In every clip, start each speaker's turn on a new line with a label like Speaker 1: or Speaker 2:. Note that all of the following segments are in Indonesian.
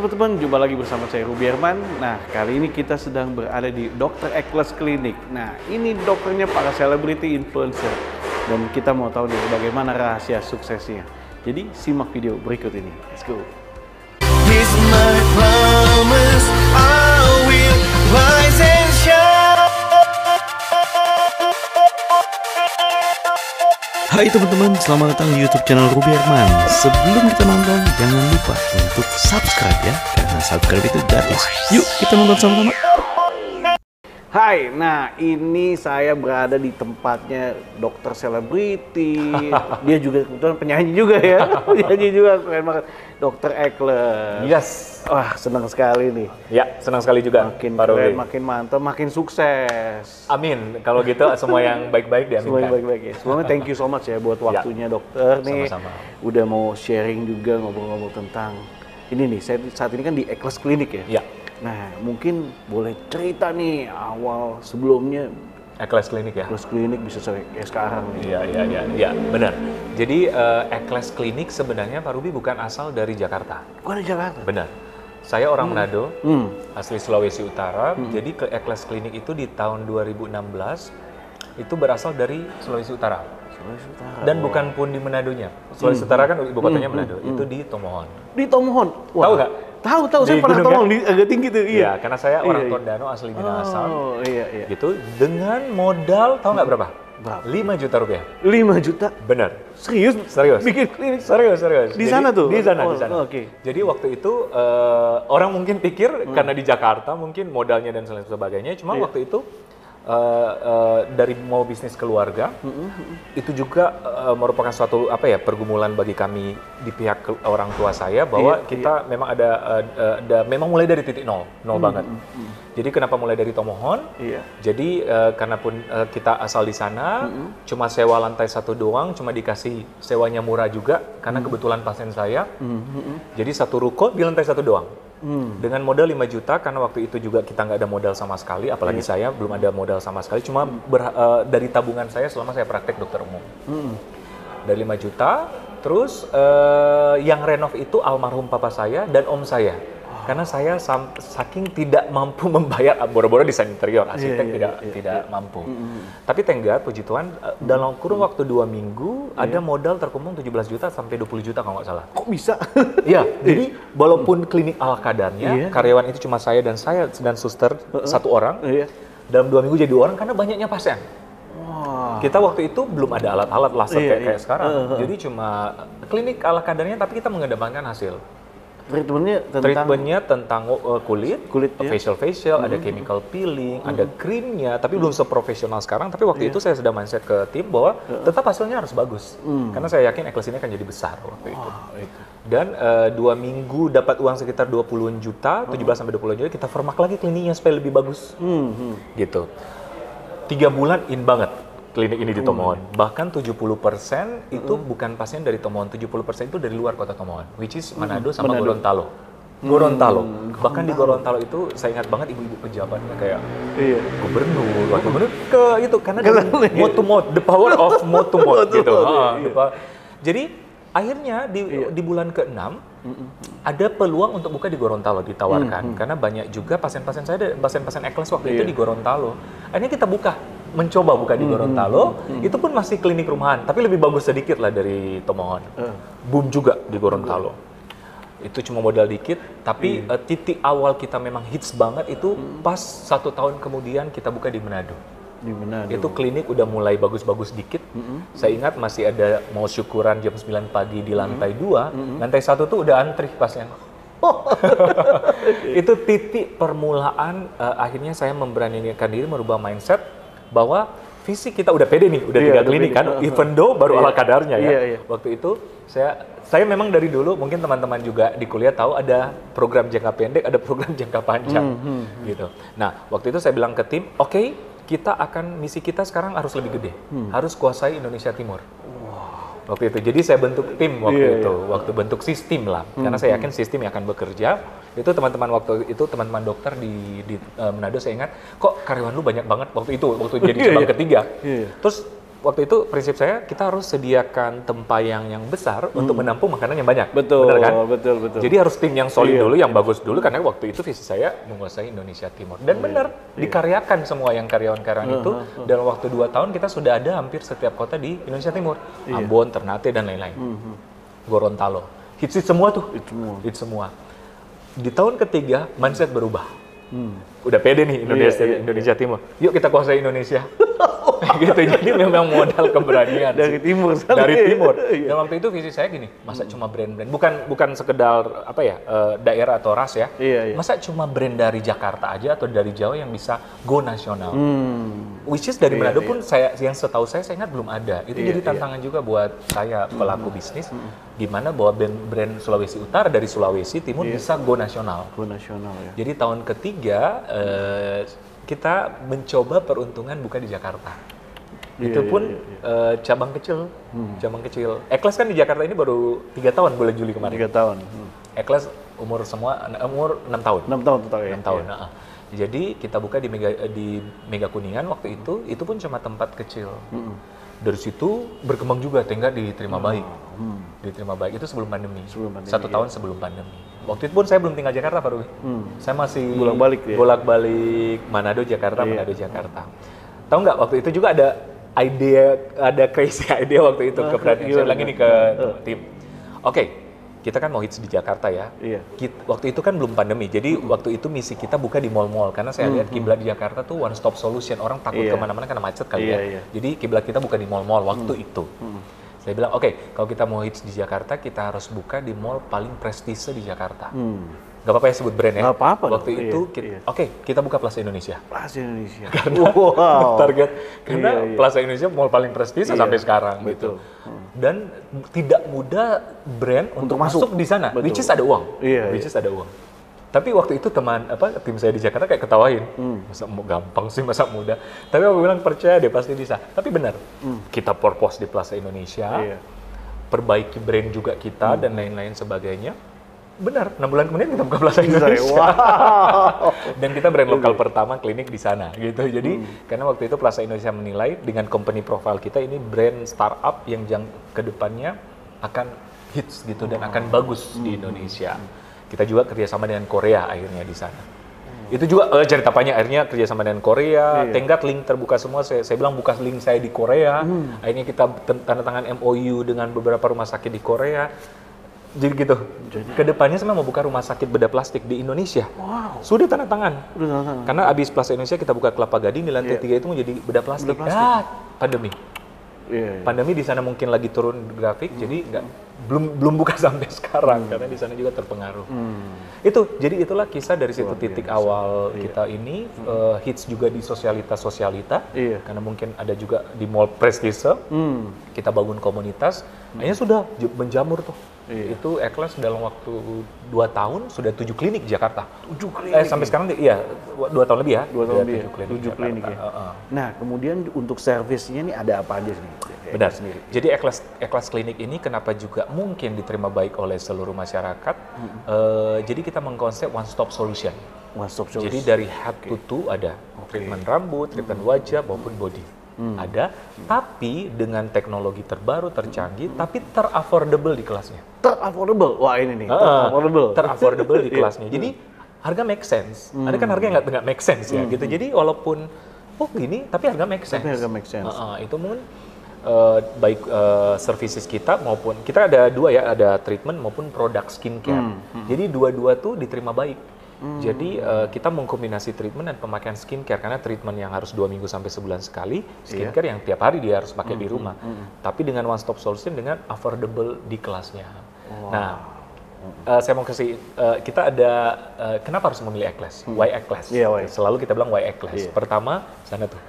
Speaker 1: teman-teman, jumpa lagi bersama saya Ruby Herman. Nah, kali ini kita sedang berada di Dr. Eccles Clinic. Nah, ini dokternya para celebrity influencer. Dan kita mau tahu nih bagaimana rahasia suksesnya. Jadi, simak video berikut ini. Let's go.
Speaker 2: He's my promise, I will rise and shine.
Speaker 3: Hai teman-teman, selamat datang di YouTube channel Ruby Herman. Sebelum kita nonton, jangan lupa untuk subscribe ya, karena subscribe itu gratis. Yuk, kita nonton sama-sama.
Speaker 1: Hai, nah ini saya berada di tempatnya dokter selebriti. Dia juga kebetulan penyanyi juga ya, penyanyi juga keren banget. Dr. Eccles.
Speaker 4: Yes.
Speaker 1: Wah, senang sekali nih.
Speaker 4: Ya, senang sekali juga.
Speaker 1: Makin
Speaker 4: Pak
Speaker 1: keren,
Speaker 4: Robi.
Speaker 1: makin mantap, makin sukses.
Speaker 4: Amin. Kalau gitu semua yang baik-baik diaminkan.
Speaker 1: Semuanya baik-baik ya. Semuanya thank you so much ya buat waktunya dokter nih.
Speaker 4: Sama-sama.
Speaker 1: Udah mau sharing juga ngobrol-ngobrol tentang ini nih. Saya saat ini kan di Eccles Clinic ya.
Speaker 4: Ya,
Speaker 1: Nah, mungkin boleh cerita nih awal sebelumnya
Speaker 4: Eccles Clinic ya.
Speaker 1: Eccles Clinic bisa kayak sekarang nih.
Speaker 4: Iya, benar. Jadi Eccles Clinic sebenarnya Pak Ruby bukan asal dari Jakarta.
Speaker 1: Bukan di Jakarta.
Speaker 4: Benar. Saya orang Manado, asli Sulawesi Utara. Jadi ke Eccles Clinic itu di tahun 2016 itu berasal dari Sulawesi Utara.
Speaker 1: Sulawesi Utara.
Speaker 4: Dan bukan pun di Manadonya. Sulawesi Utara kan ibu kotanya Manado. Itu di Tomohon.
Speaker 1: Di Tomohon.
Speaker 4: Tahu nggak?
Speaker 1: Tahu,
Speaker 4: Di
Speaker 1: saya pernah
Speaker 4: gunung
Speaker 1: Tomohon, agak tinggi tuh.
Speaker 4: Iya, karena saya orang
Speaker 1: Iya.
Speaker 4: Tondano asli Minahasa.
Speaker 1: Oh, iya.
Speaker 4: Gitu, dengan modal, tahu nggak berapa?
Speaker 1: Berapa?
Speaker 4: 5 juta rupiah.
Speaker 1: 5 juta?
Speaker 4: Benar.
Speaker 1: Serius?
Speaker 4: Serius.
Speaker 1: Bikin klinik?
Speaker 4: Serius.
Speaker 1: Di sana tuh?
Speaker 4: Di sana,
Speaker 1: Oh,
Speaker 4: di sana.
Speaker 1: oke.
Speaker 4: Jadi waktu itu orang mungkin pikir karena di Jakarta mungkin modalnya dan sebagainya, cuma waktu itu dari mau bisnis keluarga itu juga merupakan suatu pergumulan bagi kami di pihak orang tua saya bahwa kita memang ada memang mulai dari titik nol banget. Jadi kenapa mulai dari Tomohon?
Speaker 1: Iya.
Speaker 4: Jadi karena pun kita asal di sana, cuma sewa lantai 1 doang, cuma dikasih sewanya murah juga karena kebetulan pasien saya. Jadi satu ruko di lantai 1 doang. Dengan modal 5 juta, karena waktu itu juga kita nggak ada modal sama sekali, apalagi saya belum ada modal sama sekali, cuma dari tabungan saya selama saya praktek dokter umum. Dari 5 juta, terus yang renov itu almarhum papa saya dan om saya. Karena saya saking tidak mampu membayar, boro-boro desain interior, arsitek tidak mampu. Tapi thank God, puji Tuhan, dalam kurun waktu 2 minggu, ada modal terkumpul 17 juta sampai 20 juta kalau nggak salah.
Speaker 1: Kok bisa?
Speaker 4: Iya, jadi walaupun klinik ala kadarnya, karyawan itu cuma saya dan suster satu orang, dalam 2 minggu jadi 2 orang karena banyaknya pasien.
Speaker 1: Wah.
Speaker 4: Kita waktu itu belum ada alat-alat laser kayak sekarang, jadi cuma klinik ala kadarnya tapi kita mengedepankan hasil.
Speaker 1: Treatmentnya
Speaker 4: tentang kulit facial, ada chemical peeling, ada krimnya, tapi belum seprofesional sekarang. Tapi waktu itu saya sudah mindset ke tim bahwa tetap hasilnya harus bagus, karena saya yakin Eccles ini akan jadi besar waktu itu. Dan 2 minggu dapat uang sekitar 20 juta, 17 sampai 20 juta, kita format lagi kliniknya supaya lebih bagus, gitu. 3 bulan in banget klinik ini di Tomohon. Bahkan 70% itu bukan pasien dari Tomohon, 70% itu dari luar kota Tomohon, which is Manado sama Gorontalo. Bahkan di Gorontalo itu saya ingat banget ibu-ibu pejabatnya kayak gubernur, wakil gubernur ke itu karena mouth to mouth, the power of mouth to mouth gitu. Jadi akhirnya di bulan ke-6 ada peluang untuk buka di Gorontalo ditawarkan karena banyak juga pasien-pasien saya, pasien-pasien Eccles waktu itu di Gorontalo. Akhirnya kita mencoba buka di Gorontalo, itu pun masih klinik rumahan, tapi lebih bagus sedikit lah dari Tomohon. Boom juga di Gorontalo. Itu cuma modal dikit, tapi titik awal kita memang hits banget itu pas 1 tahun kemudian kita buka di Manado.
Speaker 1: Di Manado.
Speaker 4: Itu klinik udah mulai bagus-bagus dikit. Saya ingat masih ada mau syukuran jam 9 pagi di lantai 2, lantai 1 tuh udah antri pasien. Itu titik permulaan akhirnya saya memberanikan diri merubah mindset bahwa fisik kita udah pede nih, udah 3 klinik kan, even though baru ala kadarnya ya. Waktu itu saya memang dari dulu, mungkin teman-teman juga di kuliah tahu ada program jangka pendek, ada program jangka panjang gitu. Nah, waktu itu saya bilang ke tim, oke, misi kita sekarang harus lebih gede, harus kuasai Indonesia Timur. Waktu itu, jadi saya bentuk tim waktu itu, waktu bentuk sistem lah, karena saya yakin sistem yang akan bekerja. Itu teman-teman waktu itu teman-teman dokter di Manado, saya ingat, kok karyawan lu banyak banget waktu itu, waktu jadi cabang ketiga. Terus waktu itu prinsip saya kita harus sediakan tempayan yang besar untuk menampung makanan yang banyak.
Speaker 1: Betul,
Speaker 4: benar kan?
Speaker 1: betul.
Speaker 4: Jadi harus tim yang solid
Speaker 1: Iya.
Speaker 4: dulu, yang bagus dulu, karena waktu itu visi saya menguasai Indonesia Timur. Dan benar, dikaryakan semua yang karyawan-karyawan itu. Dalam waktu 2 tahun kita sudah ada hampir setiap kota di Indonesia Timur. Ambon, Ternate, dan lain-lain. Gorontalo. Hits semua tuh. Hits semua. Di tahun ketiga, mindset berubah. Udah pede nih Indonesia Timur. Yuk kita kuasai Indonesia. Gitu. Jadi memang modal keberanian
Speaker 1: Dari
Speaker 4: sih.
Speaker 1: timur.
Speaker 4: Dari timur.
Speaker 1: Iya.
Speaker 4: Dan waktu itu visi saya gini, masa cuma brand-brand, bukan sekedar apa ya, daerah atau ras ya.
Speaker 1: Iya.
Speaker 4: Masa cuma brand dari Jakarta aja atau dari Jawa yang bisa go nasional. Which is dari Manado pun saya, yang setahu saya ingat belum ada. Itu jadi tantangan juga buat saya pelaku bisnis. Gimana bahwa brand Sulawesi Utara dari Sulawesi Timur bisa go nasional.
Speaker 1: Go nasional ya.
Speaker 4: Jadi tahun ketiga kita mencoba peruntungan buka di Jakarta. Itu pun cabang kecil, cabang kecil. Eklas kan di Jakarta ini baru 3 tahun bulan Juli kemarin.
Speaker 1: 3 tahun.
Speaker 4: Eklas umur 6 tahun.
Speaker 1: 6 tahun total ya.
Speaker 4: 6 tahun. Nah. Jadi kita buka di Mega Kuningan waktu itu pun cuma tempat kecil. Dari situ berkembang juga, Tenggat diterima baik. Diterima baik itu sebelum pandemi. 1 tahun sebelum pandemi. Waktu itu pun saya belum tinggal Jakarta, Pak Ruby. Saya masih bolak-balik Manado Jakarta, Manado Jakarta. Tahu nggak waktu itu juga ada crazy idea waktu itu ke brand. Saya bilang ini ke tim. Oke, kita kan mau hits di Jakarta ya. Waktu itu kan belum pandemi, jadi waktu itu misi kita buka di mall-mall karena saya lihat kiblat di Jakarta tuh one stop solution, orang takut kemana-mana karena macet kali ya. Jadi kiblat kita buka di mall-mall waktu itu. Saya bilang oke, kalau kita mau hits di Jakarta kita harus buka di mall paling prestise di Jakarta. Gak apa-apa ya sebut brand ya.
Speaker 1: Gak apa-apa.
Speaker 4: Waktu itu kita buka Plaza Indonesia.
Speaker 1: Plaza Indonesia.
Speaker 4: Karena target karena Plaza Indonesia mall paling prestise sampai sekarang gitu. Dan tidak mudah brand untuk masuk di sana. Which is ada uang. Which is ada uang. Tapi waktu itu tim saya di Jakarta kayak ketawain. Masa gampang sih, masa mudah. Tapi aku bilang percaya deh pasti bisa. Tapi benar. Kita purpose di Plaza Indonesia. Perbaiki brand juga kita dan lain-lain sebagainya. Benar, 6 bulan kemudian kita buka Plaza Indonesia. Dan kita brand lokal pertama klinik di sana gitu. Jadi karena waktu itu Plaza Indonesia menilai dengan company profile kita ini brand startup yang ke depannya akan hits gitu dan akan bagus di Indonesia. Kita juga kerjasama dengan Korea akhirnya di sana. Itu juga cerita panjang, akhirnya kerjasama dengan Korea. Tenggat link terbuka semua. Saya bilang buka link saya di Korea. Akhirnya kita tanda tangan MOU dengan beberapa rumah sakit di Korea. Jadi gitu. Kedepannya saya mau buka rumah sakit bedah plastik di Indonesia. Sudah tanda tangan. Karena abis Plaza Indonesia kita buka Kelapa Gading di lantai 3 itu menjadi bedah plastik. Pandemi. Pandemi di sana mungkin lagi turun grafik, jadi belum buka sampai sekarang karena di sana juga terpengaruh. Jadi itulah kisah dari situ titik awal kita ini hits juga di sosialita karena mungkin ada juga di mall prestise. Kita bangun komunitas, akhirnya sudah menjamur tuh. Itu Eklas dalam waktu 2 tahun sudah 7 klinik di Jakarta.
Speaker 1: 7 klinik.
Speaker 4: Sampai sekarang 2 tahun lebih ya.
Speaker 1: 2 tahun lebih. 7
Speaker 4: 7
Speaker 1: klinik ya. Nah, kemudian untuk servisnya ini ada apa aja sih?
Speaker 4: Benar. Jadi Eklas Klinik ini kenapa juga mungkin diterima baik oleh seluruh masyarakat? Jadi kita mengkonsep one stop solution.
Speaker 1: One stop solution.
Speaker 4: Jadi dari head to toe ada treatment rambut, treatment wajah maupun body. Ada, tapi dengan teknologi terbaru, tercanggih, tapi teraffordable di kelasnya.
Speaker 1: Teraffordable? Wah ini nih,
Speaker 4: teraffordable di kelasnya. Jadi harga make sense. Ada kan harga yang nggak make sense ya gitu. Jadi walaupun gini, tapi harga make sense.
Speaker 1: Tapi harga make sense.
Speaker 4: Itu mungkin baik services kita maupun kita ada 2 ya, ada treatment maupun produk skincare. Jadi dua-dua tuh diterima baik. Jadi kita mengkombinasi treatment dan pemakaian skincare karena treatment yang harus 2 minggu sampai sebulan sekali, skincare yang tiap hari dia harus pakai di rumah. Tapi dengan one stop solution dengan affordable di kelasnya. Nah, saya mau kasih kita ada kenapa harus memilih Eklas? Why Eklas? Selalu kita bilang why Eklas. Pertama sana tuh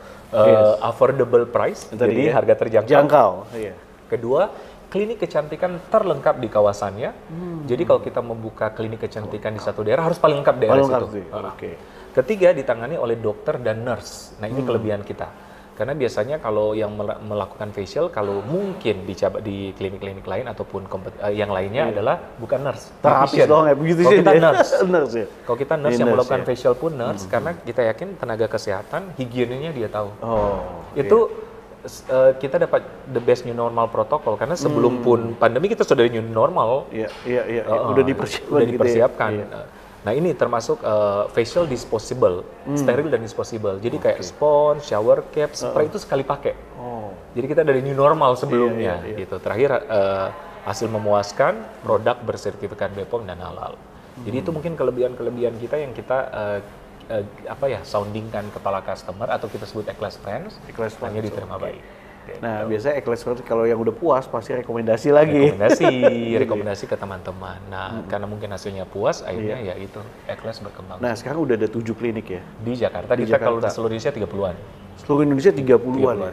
Speaker 4: affordable price, jadi harga terjangkau. Kedua, klinik kecantikan terlengkap di kawasannya. Jadi kalau kita membuka klinik kecantikan di satu daerah harus paling lengkap daerah situ. Ketiga, ditangani oleh dokter dan nurse. Nah ini kelebihan kita. Karena biasanya kalau yang melakukan facial, kalau mungkin di klinik-klinik lain ataupun yang lainnya adalah bukan nurse.
Speaker 1: Terapis doang ya, begitu
Speaker 4: Kalau
Speaker 1: sih.
Speaker 4: kita nurse.
Speaker 1: Kalau
Speaker 4: kita nurse yang melakukan facial pun nurse, karena kita yakin tenaga kesehatan, higienenya dia tahu. Itu kita dapat the best new normal protokol karena sebelum pun pandemi kita sudah new normal.
Speaker 1: Iya. Udah dipersiapkan.
Speaker 4: Udah dipersiapkan.
Speaker 1: Gitu ya.
Speaker 4: Nah ini termasuk facial disposable, steril dan disposable. Jadi kayak spons, shower cap, spray itu sekali pakai. Jadi kita dari new normal sebelumnya gitu. Terakhir hasil memuaskan, produk bersertifikat BPOM dan halal. Jadi itu mungkin kelebihan-kelebihan kita yang kita soundingkan kepala customer atau kita sebut Eclass Friends, hanya diterima baik.
Speaker 1: Nah, biasanya Eclass Friends kalau yang udah puas pasti rekomendasi lagi.
Speaker 4: Rekomendasi ke teman-teman. Nah, karena mungkin hasilnya puas, akhirnya ya itu Eclass berkembang.
Speaker 1: Nah, sekarang udah ada 7 klinik ya?
Speaker 4: Di Jakarta, kalau di seluruh Indonesia 30-an.
Speaker 1: Seluruh Indonesia 30-an ya?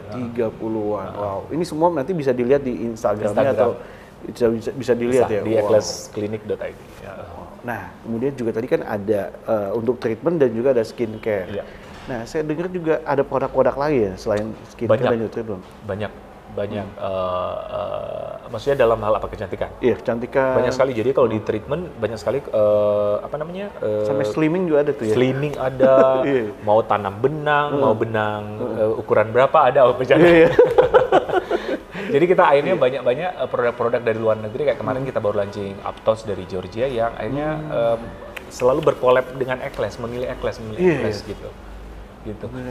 Speaker 1: 30-an. Wow, ini semua nanti bisa dilihat di Instagramnya atau bisa dilihat ya?
Speaker 4: Di eclassklinik.id.
Speaker 1: Nah, kemudian juga tadi kan ada untuk treatment dan juga ada skincare.
Speaker 4: Iya.
Speaker 1: Nah, saya dengar juga ada produk-produk lain ya selain skincare dan treatment.
Speaker 4: Banyak. Maksudnya dalam hal apa kecantikan?
Speaker 1: Iya, kecantikan.
Speaker 4: Banyak sekali. Jadi kalau di treatment banyak sekali
Speaker 1: sampai slimming juga ada tuh ya.
Speaker 4: Slimming ada. Mau tanam benang, mau benang ukuran berapa ada kecantikan. Jadi kita akhirnya banyak produk-produk dari luar negeri, kayak kemarin kita baru launching Aptos dari Georgia yang akhirnya selalu berkolab dengan Eclass, memilih Eclass gitu.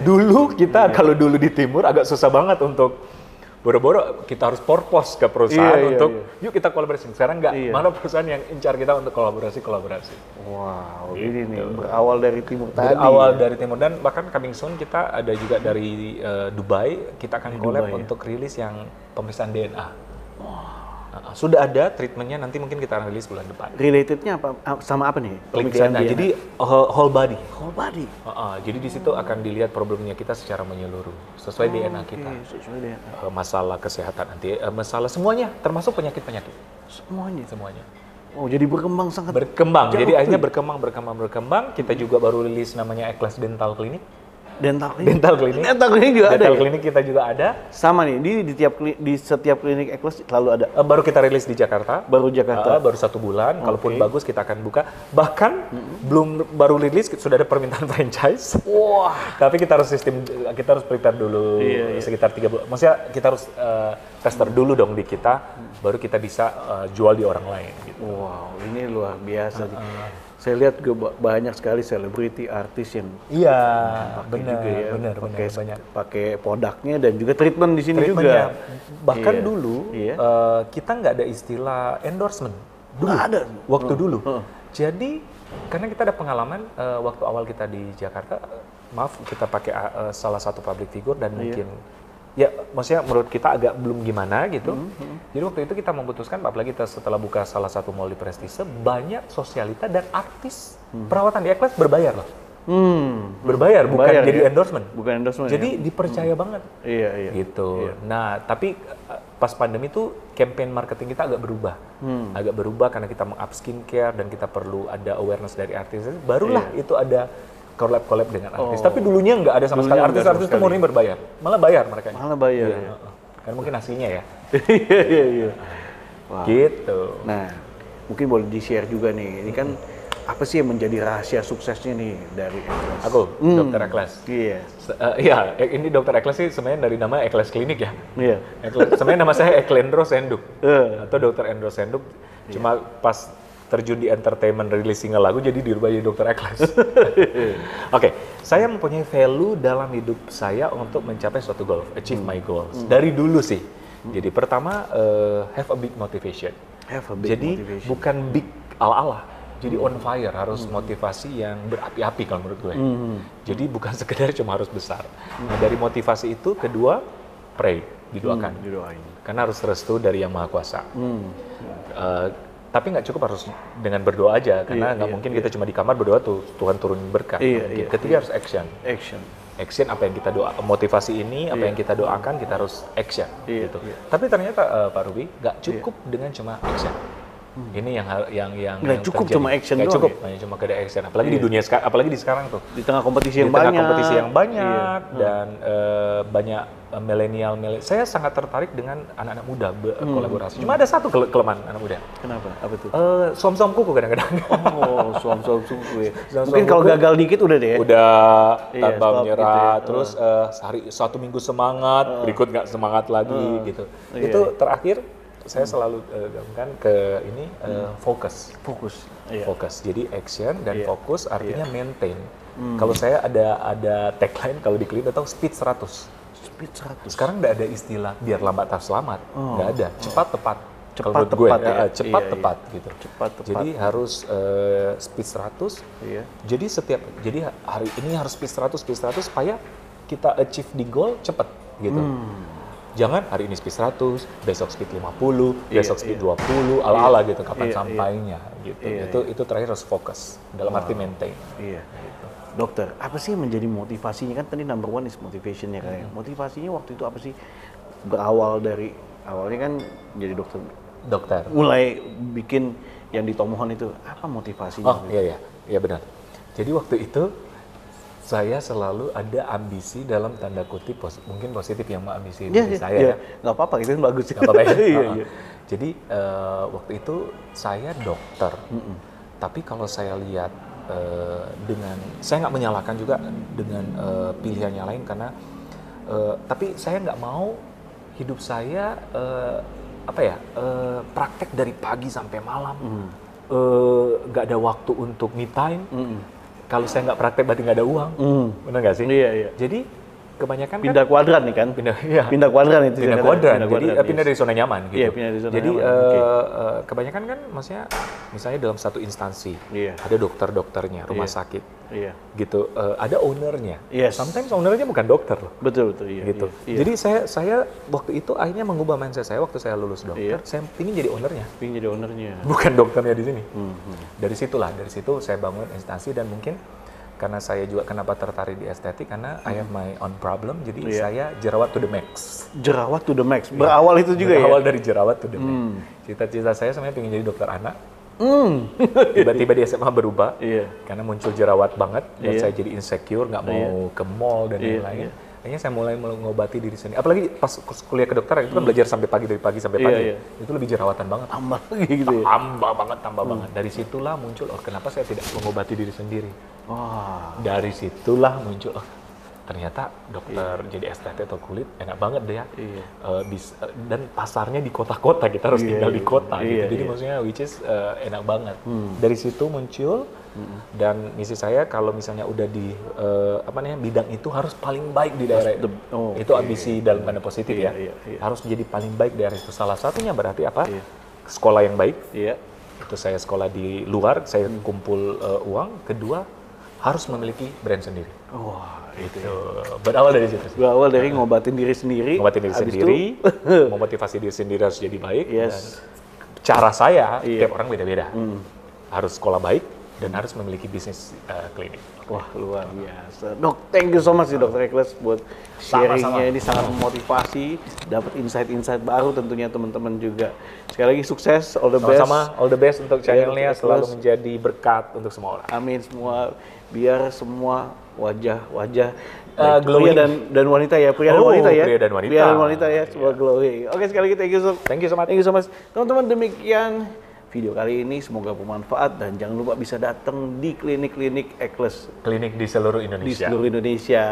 Speaker 4: Dulu kita kalau dulu di timur agak susah banget untuk boro-boro kita harus purpose ke perusahaan yuk kita kolaborasi. Sekarang enggak, malah perusahaan yang incar kita untuk kolaborasi.
Speaker 1: Wow, ini nih berawal dari timur tadi.
Speaker 4: Dari timur, dan bahkan coming soon kita ada juga dari Dubai, kita akan collab untuk rilis yang pemeriksaan DNA. Sudah ada treatmentnya, nanti mungkin kita akan rilis bulan depan.
Speaker 1: Relatednya apa sama apa nih?
Speaker 4: Pemeriksaan DNA. Jadi whole body. Jadi di situ akan dilihat problemnya kita secara menyeluruh sesuai DNA kita.
Speaker 1: Sesuai DNA.
Speaker 4: Masalah kesehatan nanti, masalah semuanya, termasuk penyakit-penyakit. Semuanya.
Speaker 1: Oh, jadi berkembang sangat.
Speaker 4: Berkembang. Jadi akhirnya berkembang. Kita juga baru rilis namanya Eclass Dental Clinic.
Speaker 1: Dental klinik juga ada.
Speaker 4: Dental klinik kita juga ada.
Speaker 1: Sama nih, di setiap klinik Eclass selalu ada.
Speaker 4: Baru kita rilis di Jakarta.
Speaker 1: Baru 1
Speaker 4: bulan. Kalaupun bagus kita akan buka. Bahkan baru rilis sudah ada permintaan franchise.
Speaker 1: Wah.
Speaker 4: Tapi kita harus prepare dulu sekitar 3 bulan. Maksudnya kita harus tester dulu dong di kita, baru kita bisa jual di orang lain. Gitu.
Speaker 1: Wow, ini luar biasa. Saya lihat juga banyak sekali selebriti, artis yang
Speaker 4: benar,
Speaker 1: banyak pakai produknya dan juga treatment di sini juga.
Speaker 4: Bahkan dulu kita nggak ada istilah endorsement. Nggak ada. Waktu dulu. Jadi karena kita ada pengalaman waktu awal kita di Jakarta, kita pakai salah satu public figure dan mungkin maksudnya menurut kita agak belum gimana gitu. Jadi waktu itu kita memutuskan, apalagi kita setelah buka salah satu mall di Prestise, banyak sosialita dan artis perawatan di Eclass berbayar loh. Berbayar, bukan jadi endorsement.
Speaker 1: Bukan endorsement.
Speaker 4: Jadi dipercaya banget.
Speaker 1: Iya.
Speaker 4: Gitu. Nah, tapi pas pandemi itu campaign marketing kita agak berubah karena kita meng-up skincare dan kita perlu ada awareness dari artis. Barulah itu ada collab dengan artis. Tapi dulunya nggak ada sama sekali. Artis-artis itu murni berbayar. Malah bayar mereka.
Speaker 1: Ya.
Speaker 4: Karena mungkin aslinya ya.
Speaker 1: Iya.
Speaker 4: Wow. Gitu.
Speaker 1: Nah, mungkin boleh di-share juga nih. Ini kan apa sih yang menjadi rahasia suksesnya nih dari Eclass?
Speaker 4: Aku, Dr. Eclass.
Speaker 1: Iya.
Speaker 4: Ini Dr. Eclass sih sebenarnya dari nama Eclass Klinik ya.
Speaker 1: Iya.
Speaker 4: Sebenarnya nama saya Eklendro Senduk. Atau Dr. Endro Senduk. Cuma pas terjun di entertainment rilis single lagu jadi dirubah jadi Dr. Eclass. Oke, saya mempunyai value dalam hidup saya untuk mencapai suatu goal, achieve my goals. Dari dulu sih. Jadi pertama have a big motivation. Bukan big ala-ala. Jadi on fire, harus motivasi yang berapi-api kalau menurut gue. Jadi bukan sekedar cuma harus besar. Nah, dari motivasi itu kedua pray, didoakan. Karena harus restu dari Yang Maha Kuasa. Tapi nggak cukup harus dengan berdoa aja, karena nggak mungkin kita cuma di kamar berdoa tuh Tuhan turunin berkah. Ketiga harus action apa yang kita doa, motivasi ini apa yang kita doakan kita harus action gitu. Tapi ternyata Pak Ruby nggak cukup dengan cuma action. Ini yang
Speaker 1: Nggak cukup
Speaker 4: terjadi.
Speaker 1: cuma action
Speaker 4: Nggak
Speaker 1: doang
Speaker 4: cukup,
Speaker 1: ya?
Speaker 4: hanya cuma kada action. Apalagi di dunia sekarang, apalagi di sekarang tuh.
Speaker 1: Di tengah kompetisi yang
Speaker 4: Di tengah
Speaker 1: banyak.
Speaker 4: kompetisi yang banyak
Speaker 1: Iya.
Speaker 4: dan banyak milenial. Saya sangat tertarik dengan anak-anak muda berkolaborasi. Cuma ada satu kelemahan anak muda.
Speaker 1: Kenapa? Apa tuh?
Speaker 4: Suam-suam kuku kadang-kadang.
Speaker 1: Oh, suam-suam suku ya.
Speaker 4: Suam-suam
Speaker 1: Mungkin kalau
Speaker 4: kuku.
Speaker 1: gagal dikit udah deh ya.
Speaker 4: Udah
Speaker 1: Iya,
Speaker 4: tanpa
Speaker 1: stop
Speaker 4: menyerah,
Speaker 1: gitu ya.
Speaker 4: terus sehari 1 minggu semangat, berikut nggak semangat lagi gitu.
Speaker 1: Iya.
Speaker 4: Itu terakhir saya selalu gabungkan ke ini fokus.
Speaker 1: Fokus. Iya.
Speaker 4: Fokus. Jadi action dan
Speaker 1: Iya.
Speaker 4: fokus artinya maintain. Kalau saya ada tagline kalau di Clean atau speed 100.
Speaker 1: Speed 100.
Speaker 4: Sekarang nggak ada istilah biar lambat tak selamat. Nggak ada. Cepat tepat.
Speaker 1: Cepat,
Speaker 4: Kalau menurut gue,
Speaker 1: tepat ya.
Speaker 4: cepat
Speaker 1: Iya,
Speaker 4: tepat gitu.
Speaker 1: Cepat, tepat.
Speaker 4: Jadi harus speed 100.
Speaker 1: Iya.
Speaker 4: Jadi hari ini harus speed 100 supaya kita achieve di goal cepat gitu. Jangan hari ini speed 100, besok speed 50, besok speed 20, ala-ala gitu kapan
Speaker 1: Iya,
Speaker 4: sampainya gitu.
Speaker 1: Iya,
Speaker 4: Itu terakhir harus fokus dalam arti maintain.
Speaker 1: Iya. Dokter, apa sih yang menjadi motivasinya? Kan tadi number one is motivation-nya kan ya. Motivasinya waktu itu apa sih? Berawal dari, awalnya kan jadi dokter.
Speaker 4: Dokter.
Speaker 1: Mulai bikin yang di Tomohon itu, apa motivasinya?
Speaker 4: Oh iya benar. Jadi waktu itu saya selalu ada ambisi dalam tanda kutip mungkin positif yang ambisi
Speaker 1: Iya,
Speaker 4: diri
Speaker 1: iya,
Speaker 4: saya
Speaker 1: iya.
Speaker 4: ya.
Speaker 1: Nggak apa-apa, itu kan bagus.
Speaker 4: Nggak apa-apa ya?
Speaker 1: Iya,
Speaker 4: Heeh.
Speaker 1: iya.
Speaker 4: Jadi waktu itu saya dokter, tapi kalau saya lihat saya nggak menyalahkan juga dengan pilihannya lain karena tapi saya nggak mau hidup saya praktek dari pagi sampai malam, nggak ada waktu untuk me time. Kalau saya nggak praktek berarti nggak ada uang, benar nggak sih?
Speaker 1: Iya, iya.
Speaker 4: Jadi kebanyakan
Speaker 1: Pindah kuadran nih kan?
Speaker 4: iya.
Speaker 1: Pindah kuadran itu.
Speaker 4: Pindah
Speaker 1: saya
Speaker 4: kuadran,
Speaker 1: katakan.
Speaker 4: jadi pindah dari zona nyaman gitu.
Speaker 1: Iya, pindah dari zona
Speaker 4: jadi
Speaker 1: nyaman, oke.
Speaker 4: kebanyakan kan maksudnya misalnya dalam satu instansi
Speaker 1: Iya.
Speaker 4: ada dokter-dokternya, rumah
Speaker 1: Iya.
Speaker 4: sakit
Speaker 1: Iya.
Speaker 4: gitu, ada ownernya.
Speaker 1: Yes.
Speaker 4: Sometimes ownernya bukan dokter loh.
Speaker 1: Betul, iya.
Speaker 4: Gitu.
Speaker 1: Iya.
Speaker 4: Jadi saya waktu itu akhirnya mengubah mindset saya waktu saya lulus dokter.
Speaker 1: Iya.
Speaker 4: Saya ingin jadi ownernya,
Speaker 1: Pengen jadi ownernya.
Speaker 4: bukan dokternya di sini. Dari situ saya bangun instansi dan mungkin karena saya juga kenapa tertarik di estetik karena I have my own problem, jadi
Speaker 1: Iya.
Speaker 4: saya jerawat to the max.
Speaker 1: Jerawat to the max. Berawal itu juga
Speaker 4: Berawal
Speaker 1: ya?
Speaker 4: dari jerawat to the max. Cita-cita saya sebenarnya pengen jadi dokter anak. Tiba-tiba di SMA berubah
Speaker 1: Iya.
Speaker 4: karena muncul jerawat banget dan
Speaker 1: Iya.
Speaker 4: saya jadi insecure, nggak mau ke mall dan
Speaker 1: Iya,
Speaker 4: lain-lain.
Speaker 1: iya.
Speaker 4: Akhirnya saya mulai mengobati diri sendiri. Apalagi pas kuliah kedokteran itu kan belajar sampai pagi, dari pagi sampai pagi.
Speaker 1: Iya.
Speaker 4: Itu lebih jerawatan banget.
Speaker 1: Tambah lagi gitu ya?
Speaker 4: Tambah banget. Dari situlah muncul, kenapa saya tidak mengobati diri sendiri?
Speaker 1: Wah.
Speaker 4: Dari situlah muncul, ternyata dokter jadi estetik atau kulit enak banget deh ya.
Speaker 1: Iya.
Speaker 4: Dan pasarnya di kota-kota, kita harus
Speaker 1: Iya,
Speaker 4: tinggal di
Speaker 1: iya.
Speaker 4: kota gitu.
Speaker 1: Iya,
Speaker 4: Jadi
Speaker 1: iya.
Speaker 4: maksudnya which is enak banget. Dari situ muncul dan misi saya kalau misalnya udah di bidang itu harus paling baik di daerah itu. Itu
Speaker 1: oke.
Speaker 4: ambisi dalam tanda positif ya.
Speaker 1: Iya, iya.
Speaker 4: Harus jadi paling baik di daerah itu. Salah satunya berarti apa?
Speaker 1: Iya.
Speaker 4: Sekolah yang baik.
Speaker 1: Iya.
Speaker 4: Itu saya sekolah di luar, saya kumpul uang. Kedua, harus memiliki brand sendiri.
Speaker 1: Wah,
Speaker 4: Itu berawal dari situ.
Speaker 1: berawal dari ngobatin diri sendiri.
Speaker 4: Ngobatin diri
Speaker 1: habis
Speaker 4: sendiri,
Speaker 1: itu-
Speaker 4: memotivasi diri sendiri harus jadi baik.
Speaker 1: Yes.
Speaker 4: Dan cara saya,
Speaker 1: Iya.
Speaker 4: tiap orang beda-beda. Harus sekolah baik dan harus memiliki bisnis klinik.
Speaker 1: Wah, luar biasa. Dok, thank you so much nih Dr. Ekles buat
Speaker 4: Sama-sama.
Speaker 1: sharingnya. Ini sangat memotivasi, dapat insight-insight baru tentunya teman-teman juga. Sekali lagi sukses, all the best.
Speaker 4: Sama-sama, all the best untuk channelnya,
Speaker 1: Dr.
Speaker 4: selalu
Speaker 1: Ekles.
Speaker 4: menjadi berkat untuk semua orang.
Speaker 1: Amin semua, biar semua wajah-wajah
Speaker 4: Glowing.
Speaker 1: pria dan wanita ya, pria dan
Speaker 4: Oh,
Speaker 1: wanita ya.
Speaker 4: pria dan wanita.
Speaker 1: Pria dan wanita ya, semua glowing. Oke, sekali lagi thank you so much.
Speaker 4: Thank you so much.
Speaker 1: Thank you so much. Teman-teman, demikian video kali ini, semoga bermanfaat dan jangan lupa bisa datang di klinik-klinik Ekles
Speaker 4: Klinik di seluruh
Speaker 1: di
Speaker 4: Indonesia.
Speaker 1: seluruh Indonesia.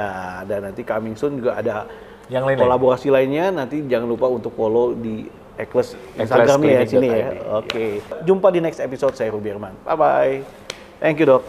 Speaker 1: Dan nanti coming soon juga ada
Speaker 4: Yang lain-lain.
Speaker 1: kolaborasi lainnya. Nanti jangan lupa untuk follow di Ekles Instagramnya ya sini ya.
Speaker 4: Ekles.id.
Speaker 1: Oke. Jumpa di next episode. Saya Ruby Herman. Bye bye. Thank you dok.